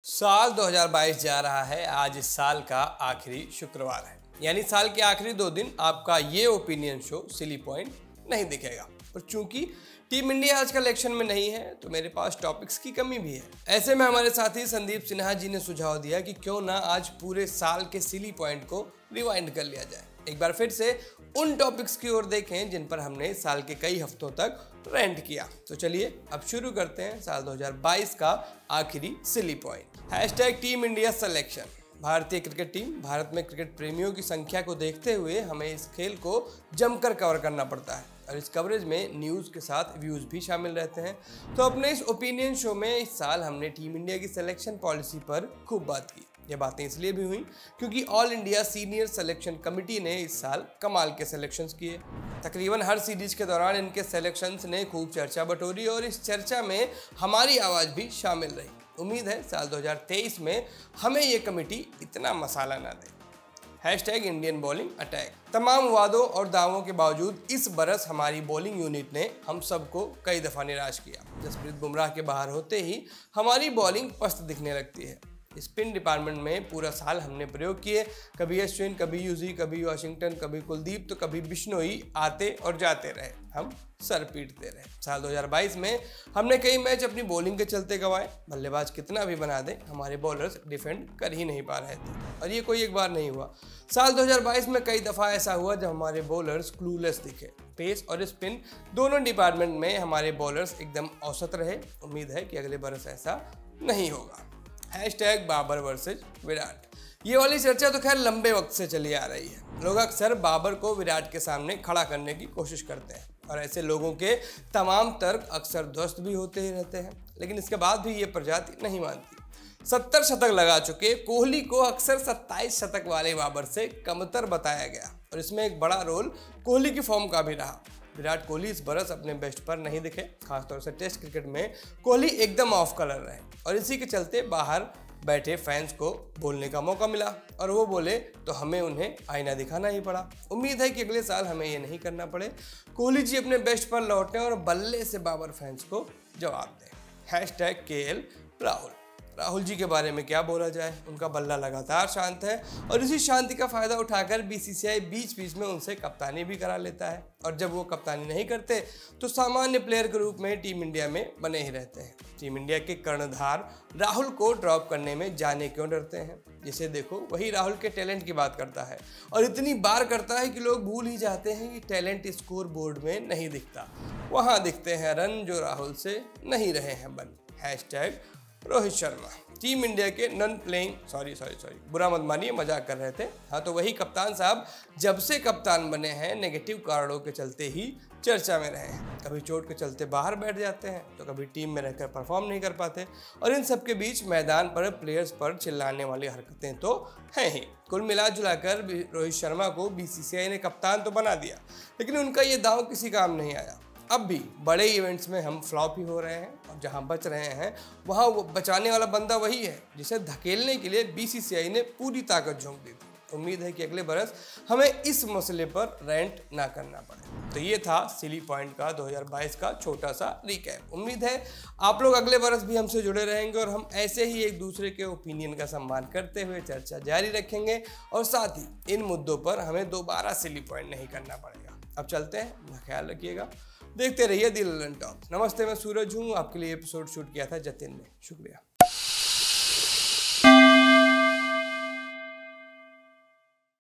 साल 2022 जा रहा है। आज इस साल का आखिरी शुक्रवार है, यानी साल के आखिरी 2 दिन आपका ये ओपिनियन शो सिली पॉइंट नहीं दिखेगा। पर चूंकि टीम इंडिया आज कलेक्शन में नहीं है तो मेरे पास टॉपिक्स की कमी भी है। ऐसे में हमारे साथी संदीप सिन्हा जी ने सुझाव दिया कि क्यों ना आज पूरे साल के सिली पॉइंट को रिवाइंड कर लिया जाए, एक बार फिर से उन टॉपिक्स की ओर देखें जिन पर हमने साल के कई हफ्तों तक रेंट किया। तो चलिए अब शुरू करते हैं साल 2022 का आखिरी silly point. Hashtag team India selection. भारतीय क्रिकेट टीम, भारत में क्रिकेट प्रेमियों की संख्या को देखते हुए हमें इस खेल को जमकर कवर करना पड़ता है और इस कवरेज में न्यूज़ के साथ व्यूज़ भी शामिल रहते हैं। तो अपने इस ओपिनियन शो में इस साल हमने टीम इंडिया की सिलेक्शन पॉलिसी पर खूब बात की। ये बातें इसलिए भी हुई क्योंकि all India senior selection committee ने इस साल कमाल के सिलेक्शंस किए। तकरीबन हर सीरीज के दौरान इनके सिलेक्शंस ने खूब चर्चा बटोरी और इस चर्चा में हमारी आवाज़ भी शामिल रही। उम्मीद है साल 2023 में हमें ये कमेटी इतना मसाला ना दे। Hashtag Indian bowling attack. तमाम वादों और दावों के बावजूद इस बरस हमारी बॉलिंग यूनिट ने हम सबको कई दफ़ा निराश किया। जसप्रीत बुमराह के बाहर होते ही हमारी बॉलिंग पस्त दिखने लगती है। स्पिन डिपार्टमेंट में पूरा साल हमने प्रयोग किए, कभी अश्विन, कभी यूजी, कभी वाशिंगटन, कभी कुलदीप तो कभी बिश्नोई आते और जाते रहे, हम सर पीटते रहे। साल 2022 में हमने कई मैच अपनी बॉलिंग के चलते गंवाए। बल्लेबाज कितना भी बना दे, हमारे बॉलर्स डिफेंड कर ही नहीं पा रहे थे और ये कोई एक बार नहीं हुआ। साल 2022 में कई दफ़ा ऐसा हुआ जब हमारे बॉलर्स क्लूलेस दिखे। पेस और स्पिन दोनों डिपार्टमेंट में हमारे बॉलर्स एकदम औसत रहे। उम्मीद है कि अगले बरस ऐसा नहीं होगा। Hashtag Babar versus Virat. ये वाली चर्चा तो खैर लंबे वक्त से चली आ रही है। लोग अक्सर बाबर को विराट के सामने खड़ा करने की कोशिश करते हैं और ऐसे लोगों के तमाम तर्क अक्सर ध्वस्त भी होते ही रहते हैं, लेकिन इसके बाद भी ये प्रजाति नहीं मानती। 70 शतक लगा चुके कोहली को अक्सर 27 शतक वाले बाबर से कमतर बताया गया और इसमें एक बड़ा रोल कोहली की फॉर्म का भी रहा। विराट कोहली इस बरस अपने बेस्ट पर नहीं दिखे। खासतौर से टेस्ट क्रिकेट में कोहली एकदम ऑफ कलर रहे और इसी के चलते बाहर बैठे फैंस को बोलने का मौका मिला और वो बोले तो हमें उन्हें आईना दिखाना ही पड़ा। उम्मीद है कि अगले साल हमें ये नहीं करना पड़े। कोहली जी अपने बेस्ट पर लौटें और बल्ले से बाबर फैंस को जवाब दें। Hashtag KL Rahul. राहुल जी के बारे में क्या बोला जाए, उनका बल्ला लगातार शांत है और इसी शांति का फ़ायदा उठाकर BCCI बीच बीच में उनसे कप्तानी भी करा लेता है और जब वो कप्तानी नहीं करते तो सामान्य प्लेयर के रूप में टीम इंडिया में बने ही रहते हैं। टीम इंडिया के कर्णधार राहुल को ड्रॉप करने में जाने क्यों डरते हैं। जिसे देखो वही राहुल के टैलेंट की बात करता है और इतनी बार करता है कि लोग भूल ही जाते हैं कि टैलेंट स्कोर बोर्ड में नहीं दिखता, वहाँ दिखते हैं रन जो राहुल से नहीं रहे हैं बन। Hashtag Rohit Sharma. Team India के नॉन प्लेइंग सॉरी बुरा मत मानिए, मजाक कर रहे थे। हाँ, तो वही कप्तान साहब जब से कप्तान बने हैं नेगेटिव कारणों के चलते ही चर्चा में रहे हैं। कभी चोट के चलते बाहर बैठ जाते हैं तो कभी टीम में रहकर परफॉर्म नहीं कर पाते और इन सब के बीच मैदान पर प्लेयर्स पर चिल्लाने वाली हरकतें तो हैं ही। कुल मिला जुलाकर रोहित शर्मा को BCCI ने कप्तान तो बना दिया, लेकिन उनका ये दांव किसी काम नहीं आया। अब भी बड़े इवेंट्स में हम फ्लॉप ही हो रहे हैं और जहां बच रहे हैं वहां वो बचाने वाला बंदा वही है जिसे धकेलने के लिए BCCI ने पूरी ताकत झोंक दी थी। उम्मीद है कि अगले बरस हमें इस मसले पर रेंट ना करना पड़े। तो ये था सिली पॉइंट का 2022 का छोटा सा रिकैप। उम्मीद है आप लोग अगले बरस भी हमसे जुड़े रहेंगे और हम ऐसे ही एक दूसरे के ओपिनियन का सम्मान करते हुए चर्चा जारी रखेंगे और साथ ही इन मुद्दों पर हमें दोबारा सिली पॉइंट नहीं करना पड़ेगा। अब चलते हैं, अपना ख्याल रखिएगा, देखते रहिए दी ललन टॉक। नमस्ते, मैं सूरज हूँ, आपके लिए एपिसोड शूट किया था जतिन ने। शुक्रिया।